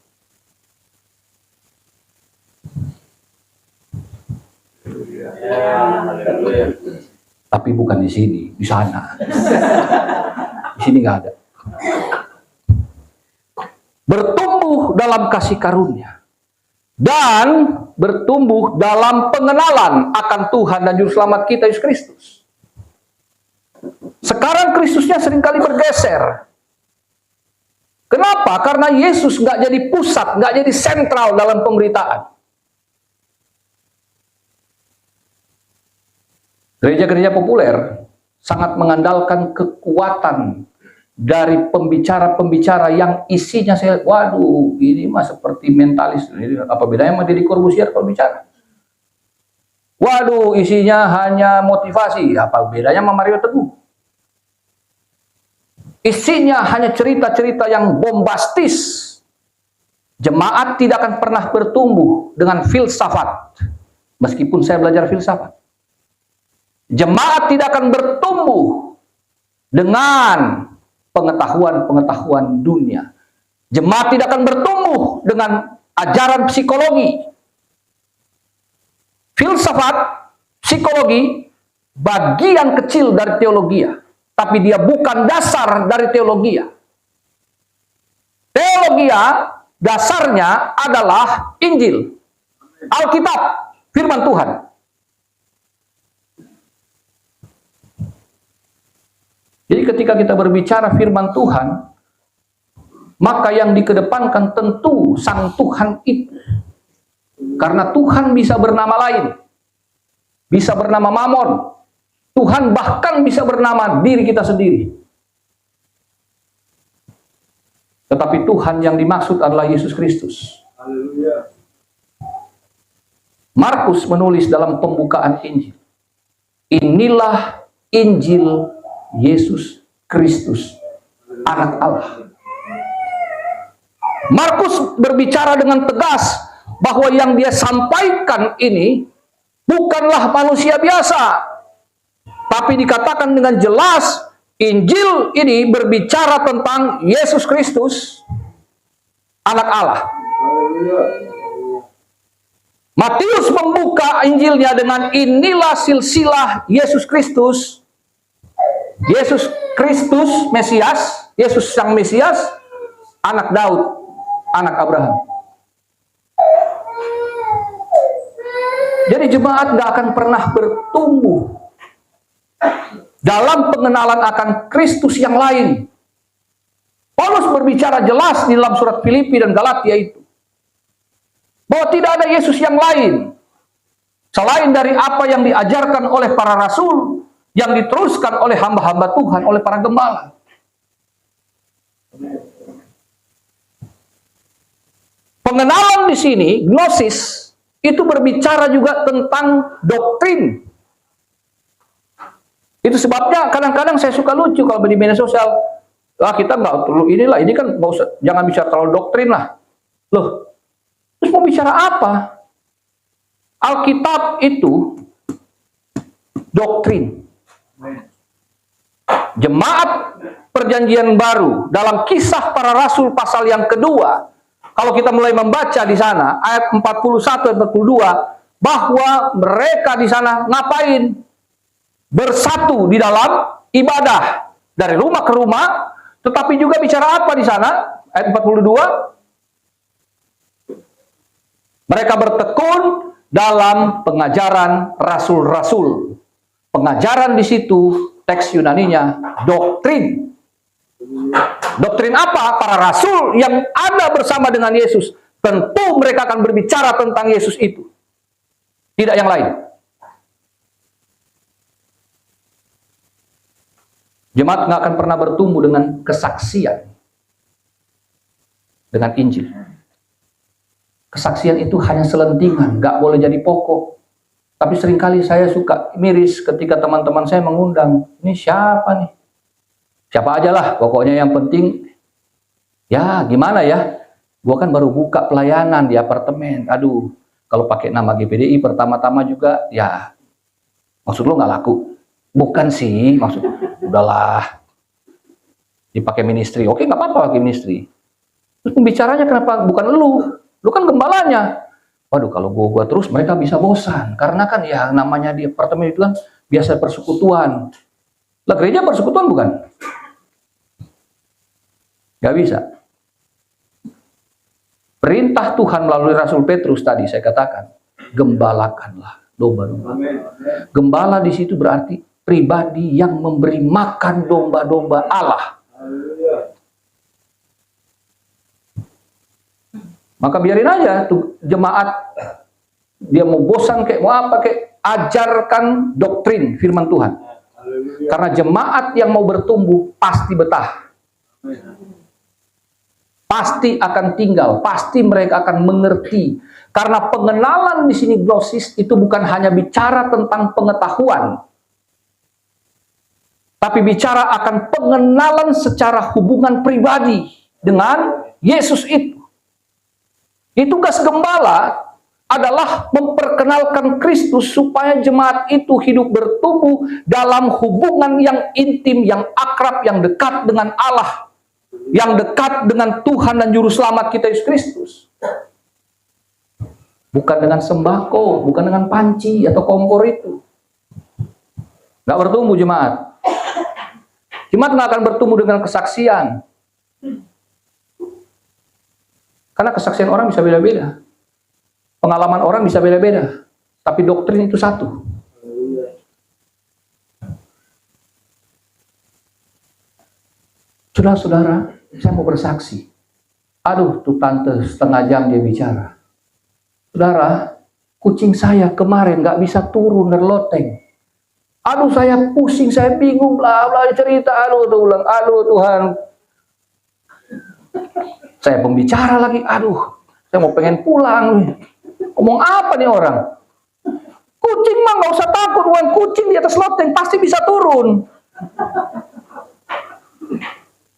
Speaker 3: Tapi bukan di sini, di sana. Di sini nggak ada. Bertumbuh dalam kasih karunia dan bertumbuh dalam pengenalan akan Tuhan dan Juru Selamat kita Yesus Kristus. Sekarang Kristusnya seringkali bergeser. Kenapa? Karena Yesus nggak jadi pusat, nggak jadi sentral dalam pemberitaan. Gereja-gereja populer sangat mengandalkan kekuatan dari pembicara-pembicara yang isinya saya, waduh, ini mah seperti mentalis. Ini apa bedanya sama Deddy Corbuzier kalau bicara? Waduh, isinya hanya motivasi. Apa bedanya sama Mario Teguh? Isinya hanya cerita-cerita yang bombastis. Jemaat tidak akan pernah bertumbuh dengan filsafat. Meskipun saya belajar filsafat. Jemaat tidak akan bertumbuh dengan pengetahuan-pengetahuan dunia. Jemaat tidak akan bertumbuh dengan ajaran psikologi. Filsafat, psikologi, bagian kecil dari teologi, tapi dia bukan dasar dari teologi. Teologi dasarnya adalah Injil, Alkitab, firman Tuhan. Jadi ketika kita berbicara firman Tuhan, maka yang dikedepankan tentu Sang Tuhan itu. Karena Tuhan bisa bernama lain. Bisa bernama Mamon. Tuhan bahkan bisa bernama diri kita sendiri. Tetapi Tuhan yang dimaksud adalah Yesus Kristus. Markus menulis dalam pembukaan Injil. Inilah Injil Yesus Kristus, Anak Allah. Markus berbicara dengan tegas bahwa yang dia sampaikan ini bukanlah manusia biasa, tapi dikatakan dengan jelas Injil ini berbicara tentang Yesus Kristus, Anak Allah. Matius membuka Injilnya dengan inilah silsilah Yesus Kristus. Yesus Kristus Mesias, Yesus sang Mesias, anak Daud, anak Abraham. Jadi jemaat gak akan pernah bertumbuh dalam pengenalan akan Kristus yang lain. Paulus berbicara jelas di dalam surat Filipi dan Galatia itu, bahwa tidak ada Yesus yang lain selain dari apa yang diajarkan oleh para rasul, yang diteruskan oleh hamba-hamba Tuhan, oleh para gembala. Pengenalan di sini, gnosis, itu berbicara juga tentang doktrin. Itu sebabnya kadang-kadang saya suka lucu kalau di media sosial, kita nggak perlu inilah, ini kan nggak usah, jangan bicara terlalu doktrin lah. Loh, terus mau bicara apa? Alkitab itu doktrin. Jemaat Perjanjian Baru dalam Kisah Para Rasul pasal yang kedua, kalau kita mulai membaca di sana ayat 41 dan 42, bahwa mereka di sana ngapain? Bersatu di dalam ibadah dari rumah ke rumah. Tetapi juga bicara apa di sana? Ayat 42, mereka bertekun dalam pengajaran rasul-rasul. Pengajaran di situ teks Yunaninya doktrin. Doktrin apa? Para rasul yang ada bersama dengan Yesus, tentu mereka akan berbicara tentang Yesus itu, tidak yang lain. Jemaat nggak akan pernah bertumbuh dengan kesaksian, dengan Injil. Kesaksian itu hanya selentingan, nggak boleh jadi pokok. Tapi seringkali saya suka miris ketika teman-teman saya mengundang, ini siapa nih? Siapa aja lah, pokoknya yang penting, ya gimana ya, gua kan baru buka pelayanan di apartemen, aduh, kalau pakai nama GPDI pertama-tama juga, ya, maksud lo nggak laku? Bukan sih, maksud, udahlah, dipakai ministry, oke nggak apa-apa pakai ministry. Terus pembicaranya kenapa bukan lu kan gembalanya. Waduh, kalau gua terus mereka bisa bosan, karena kan ya namanya di apartemen itu kan biasa persekutuan. Lah gereja persekutuan bukan? Gak bisa. Perintah Tuhan melalui Rasul Petrus tadi saya katakan, gembalakanlah domba-domba. Gembala di situ berarti pribadi yang memberi makan domba-domba Allah. Maka biarin aja tuh jemaat, dia mau bosan kayak mau apa kayak, ajarkan doktrin firman Tuhan. Karena jemaat yang mau bertumbuh pasti betah. Pasti akan tinggal, pasti mereka akan mengerti. Karena pengenalan di sini gnosis itu bukan hanya bicara tentang pengetahuan, tapi bicara akan pengenalan secara hubungan pribadi dengan Yesus itu. Tugas gembala adalah memperkenalkan Kristus supaya jemaat itu hidup bertumbuh dalam hubungan yang intim, yang akrab, yang dekat dengan Allah, yang dekat dengan Tuhan dan Juru Selamat kita Yesus Kristus. Bukan dengan sembako, bukan dengan panci atau kompor itu. Nggak bertumbuh jemaat. Jemaat nggak akan bertumbuh dengan kesaksian. Karena kesaksian orang bisa beda-beda. Pengalaman orang bisa beda-beda. Tapi doktrin itu satu. Saudara-saudara, saya mau bersaksi. Aduh, tuh tante setengah jam dia bicara. Saudara, kucing saya kemarin nggak bisa turun dari loteng. Aduh, saya pusing, saya bingung, bla bla cerita. Aduh, tuh ulang, aduh Tuhan. Saya pembicara lagi, aduh, saya mau pengen pulang. Ngomong apa nih orang? Kucing mah nggak usah takut, bukan kucing di atas loteng pasti bisa turun.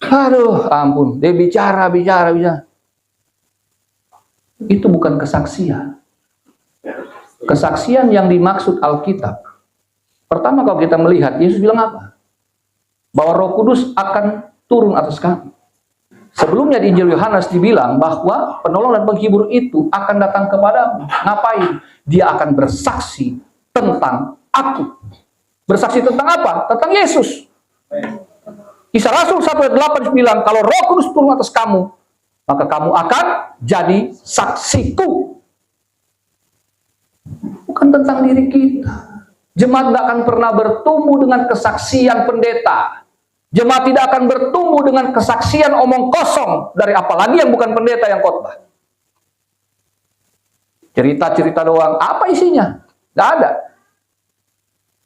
Speaker 3: Aduh, ampun, dia bicara. Itu bukan kesaksian. Kesaksian yang dimaksud Alkitab. Pertama kalau kita melihat, Yesus bilang apa? Bahwa Roh Kudus akan turun atas kami. Sebelumnya di Injil Yohanes dibilang bahwa penolong dan penghibur itu akan datang kepadamu. Ngapain? Dia akan bersaksi tentang aku. Bersaksi tentang apa? Tentang Yesus. Kisah Rasul 1 ayat 8 bilang, kalau Roh Kudus turun atas kamu, maka kamu akan jadi saksiku. Bukan tentang diri kita. Jemaat tidak akan pernah bertumbuh dengan kesaksian pendeta. Jemaat tidak akan bertumbuh dengan kesaksian omong kosong dari apalagi yang bukan pendeta yang khotbah. Cerita-cerita doang, apa isinya? Tidak ada.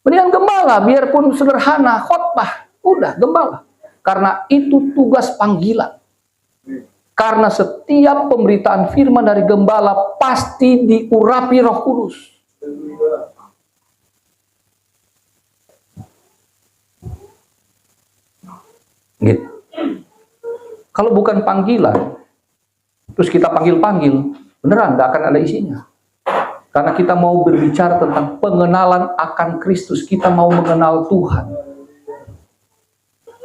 Speaker 3: Mendingan gembala, biarpun sederhana, khotbah, udah gembala. Karena itu tugas panggilan. Karena setiap pemberitaan firman dari gembala pasti diurapi Roh Kudus. Gitu. Kalau bukan panggilan, terus kita panggil-panggil, beneran nggak akan ada isinya. Karena kita mau berbicara tentang pengenalan akan Kristus, kita mau mengenal Tuhan.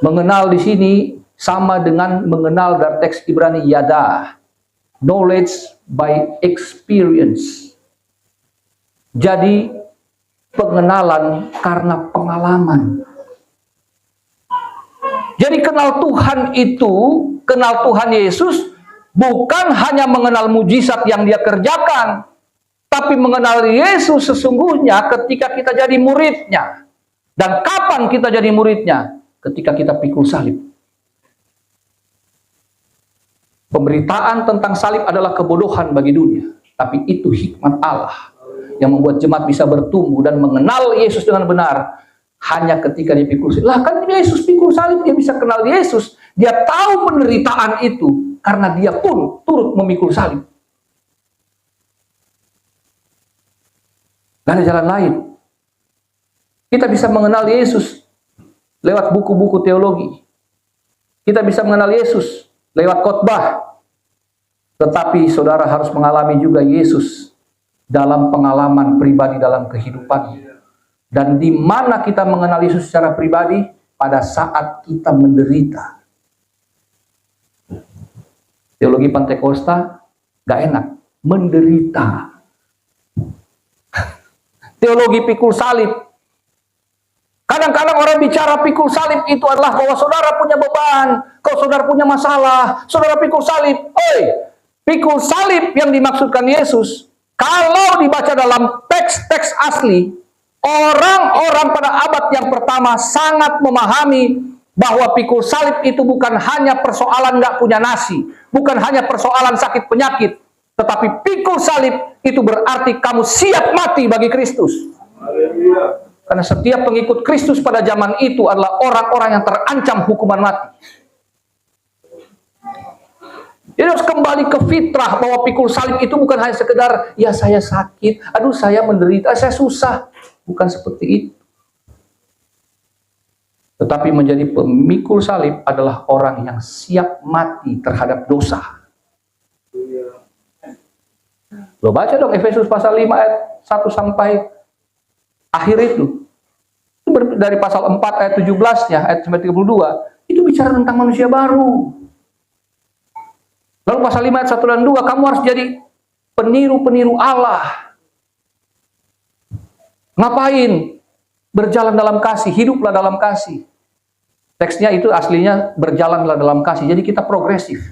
Speaker 3: Mengenal di sini sama dengan mengenal dari teks Ibrani yada, knowledge by experience. Jadi pengenalan karena pengalaman. Jadi kenal Tuhan itu, kenal Tuhan Yesus, bukan hanya mengenal mujizat yang dia kerjakan, tapi mengenal Yesus sesungguhnya ketika kita jadi muridnya. Dan kapan kita jadi muridnya? Ketika kita pikul salib. Pemberitaan tentang salib adalah kebodohan bagi dunia, tapi itu hikmat Allah yang membuat jemaat bisa bertumbuh dan mengenal Yesus dengan benar. Hanya ketika dia pikul salib. Lah kan Yesus pikul salib, dia bisa kenal Yesus. Dia tahu penderitaan itu karena dia pun turut memikul salib. Gak ada jalan lain. Kita bisa mengenal Yesus lewat buku-buku teologi. Kita bisa mengenal Yesus lewat khotbah. Tetapi saudara harus mengalami juga Yesus dalam pengalaman pribadi dalam kehidupan. Dan di mana kita mengenal Yesus secara pribadi? Pada saat kita menderita. Teologi Pantekosta gak enak, menderita. Teologi pikul salib. Kadang-kadang orang bicara pikul salib itu adalah bahwa saudara punya beban, kalau saudara punya masalah, saudara pikul salib. Oi, pikul salib yang dimaksudkan Yesus, kalau dibaca dalam teks-teks asli, orang-orang pada abad yang pertama sangat memahami bahwa pikul salib itu bukan hanya persoalan nggak punya nasi, bukan hanya persoalan sakit penyakit, tetapi pikul salib itu berarti kamu siap mati bagi Kristus. Karena setiap pengikut Kristus pada zaman itu adalah orang-orang yang terancam hukuman mati. Jadi harus kembali ke fitrah bahwa pikul salib itu bukan hanya sekedar, ya saya sakit, aduh saya menderita, saya susah. Bukan seperti itu. Tetapi menjadi pemikul salib adalah orang yang siap mati terhadap dosa. Lo baca dong Efesus pasal 5 ayat 1 sampai akhir itu. Dari pasal 4 ayat 17-nya, ayat sampai 32, itu bicara tentang manusia baru. Lalu pasal 5 ayat 1 dan 2, kamu harus jadi peniru-peniru Allah. Ngapain? Berjalan dalam kasih, hiduplah dalam kasih. Teksnya itu aslinya berjalanlah dalam kasih. Jadi kita progresif.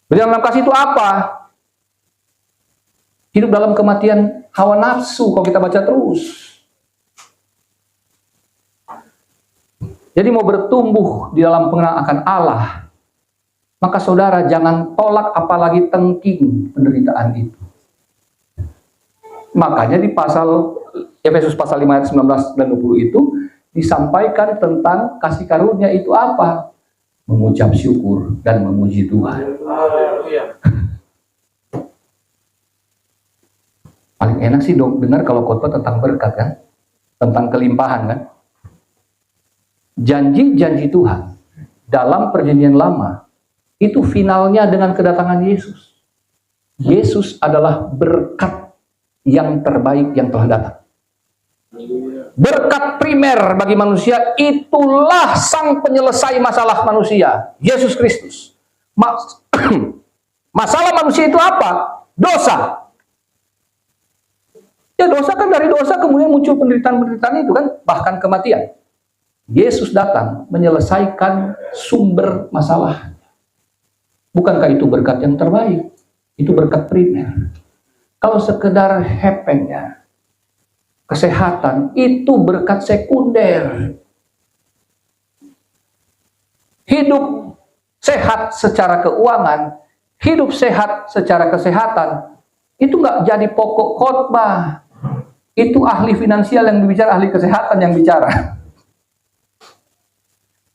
Speaker 3: Berjalan dalam kasih itu apa? Hidup dalam kematian hawa nafsu kalau kita baca terus. Jadi mau bertumbuh di dalam pengenalan akan Allah, maka saudara jangan tolak apalagi tengking penderitaan itu. Makanya di pasal Efesus pasal 5 ayat 19 dan 20 itu disampaikan tentang kasih karunia itu apa? Mengucap syukur dan memuji Tuhan. Paling enak sih dong dengar kalau khotbah tentang berkat kan, tentang kelimpahan kan. Janji-janji Tuhan dalam perjanjian lama itu finalnya dengan kedatangan Yesus. Yesus adalah berkat yang terbaik yang telah datang. Berkat primer bagi manusia, itulah sang penyelesai masalah manusia, Yesus Kristus. Masalah manusia itu apa? Dosa. Ya dosa kan, dari dosa kemudian muncul penderitaan-penderitaan itu kan, bahkan kematian. Yesus datang menyelesaikan sumber masalah. Bukankah itu berkat yang terbaik? Itu berkat primer. Kalau sekedar happennya, kesehatan, itu berkat sekunder. Hidup sehat secara keuangan, hidup sehat secara kesehatan, itu nggak jadi pokok khotbah. Itu ahli finansial yang bicara, ahli kesehatan yang bicara.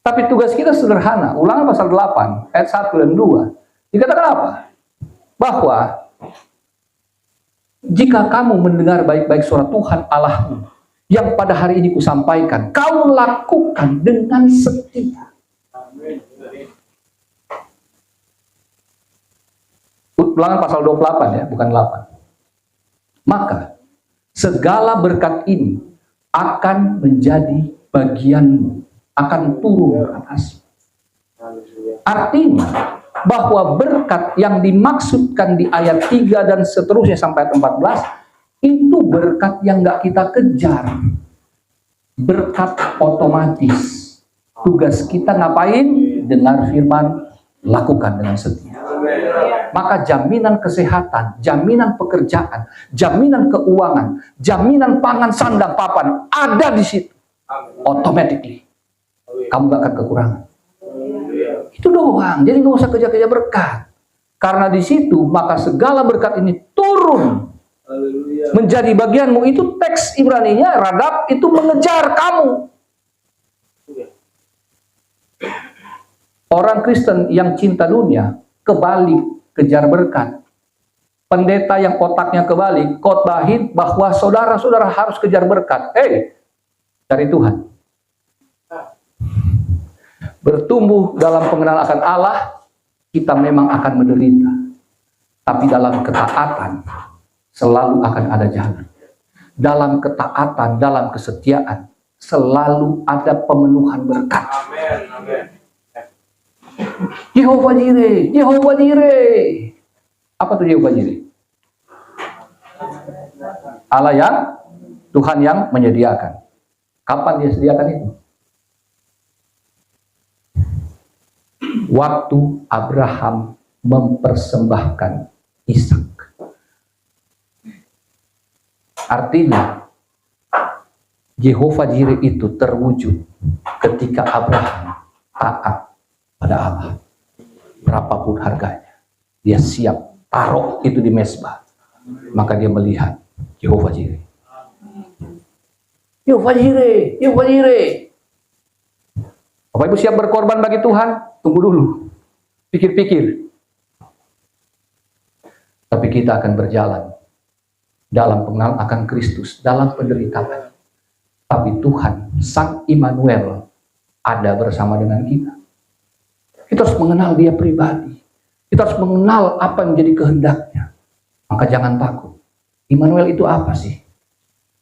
Speaker 3: Tapi tugas kita sederhana. Ulangan pasal 8, ayat 1 dan 2. Dikatakan apa? Bahwa jika kamu mendengar baik-baik suara Tuhan Allahmu yang pada hari ini kusampaikan, kau lakukan dengan setia. Ulangan pasal 28 ya, bukan 8. Maka segala berkat ini akan menjadi bagianmu, akan turun ke atas. Artinya bahwa berkat yang dimaksudkan di ayat 3 dan seterusnya sampai ayat 14 itu berkat yang nggak kita kejar. Berkat otomatis. Tugas kita ngapain? Dengar firman, lakukan dengan setia. Maka jaminan kesehatan, jaminan pekerjaan, jaminan keuangan, jaminan pangan, sandang, papan ada di situ. Automatically. Kamu gak akan kekurangan. Itu doang. Jadi nggak usah kejar-kejar berkat. Karena di situ maka segala berkat ini turun menjadi bagianmu. Itu teks Ibraninya, radab itu mengejar kamu. Orang Kristen yang cinta dunia kebalik, kejar berkat. Pendeta yang otaknya kebalik, khotbahin bahwa saudara-saudara harus kejar berkat. Dari Tuhan. Bertumbuh dalam pengenalan akan Allah, kita memang akan menderita. Tapi dalam ketaatan, selalu akan ada jalan. Dalam ketaatan, dalam kesetiaan, selalu ada pemenuhan berkat. Yehovah Jireh, Yehovah Jireh. Apa tuh Yehovah Jireh? Allah yang, Tuhan yang menyediakan. Kapan dia sediakan itu? Waktu Abraham mempersembahkan Ishak. Artinya Yehovah Jireh itu terwujud ketika Abraham taat pada Allah. Berapapun harganya, dia siap taruh itu di mezbah. Maka dia melihat Yehovah Jireh. Yehovah Jireh, Yehovah Jireh. Bapak Ibu siap berkorban bagi Tuhan? Tunggu dulu. Pikir-pikir. Tapi kita akan berjalan dalam pengenalan akan Kristus, dalam penderitaan. Tapi Tuhan, Sang Immanuel, ada bersama dengan kita. Kita harus mengenal Dia pribadi. Kita harus mengenal apa yang menjadi kehendaknya. Maka jangan takut. Immanuel itu apa sih?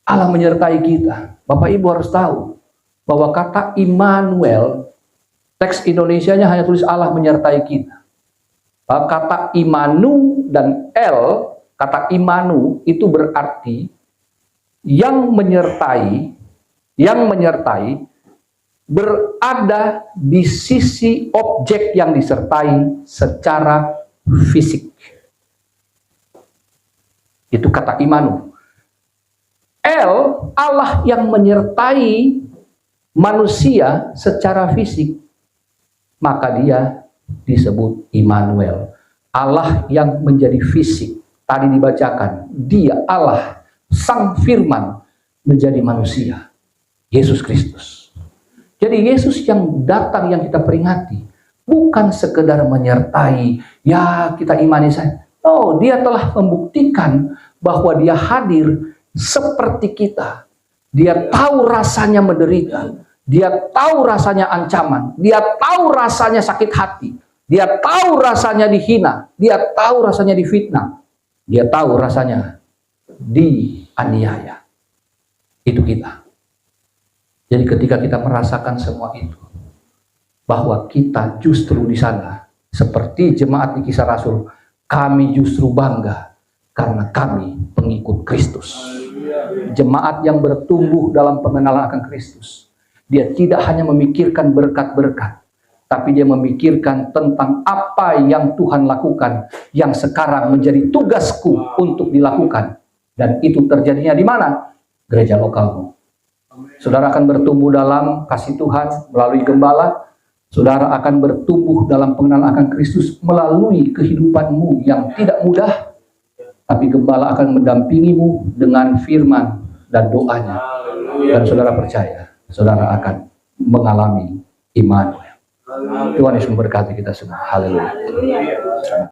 Speaker 3: Allah menyertai kita. Bapak Ibu harus tahu bahwa kata Immanuel, teks Indonesianya hanya tulis Allah menyertai kita. Kata Imanu dan El, kata Imanu itu berarti yang menyertai berada di sisi objek yang disertai secara fisik. Itu kata Imanu. El, Allah yang menyertai manusia secara fisik, maka dia disebut Immanuel. Allah yang menjadi fisik. Tadi dibacakan, dia Allah, Sang Firman menjadi manusia. Yesus Kristus. Jadi Yesus yang datang yang kita peringati bukan sekedar menyertai, ya kita imani saja. Oh, dia telah membuktikan bahwa dia hadir seperti kita. Dia tahu rasanya menderita. Dia tahu rasanya ancaman. Dia tahu rasanya sakit hati. Dia tahu rasanya dihina. Dia tahu rasanya difitnah. Dia tahu rasanya dianiaya. Itu kita. Jadi ketika kita merasakan semua itu, bahwa kita justru di sana, seperti jemaat di Kisah Rasul, kami justru bangga karena kami pengikut Kristus. Jemaat yang bertumbuh dalam pengenalan akan Kristus. Dia tidak hanya memikirkan berkat-berkat, tapi dia memikirkan tentang apa yang Tuhan lakukan, yang sekarang menjadi tugasku untuk dilakukan. Dan itu terjadinya di mana? Gereja lokalmu. Saudara akan bertumbuh dalam kasih Tuhan melalui gembala. Saudara akan bertumbuh dalam pengenalan akan Kristus melalui kehidupanmu yang tidak mudah. Tapi gembala akan mendampingimu dengan firman dan doanya. Dan saudara percaya, saudara akan mengalami Immanuel. Tuhan Yesus memberkati kita semua. Haleluya.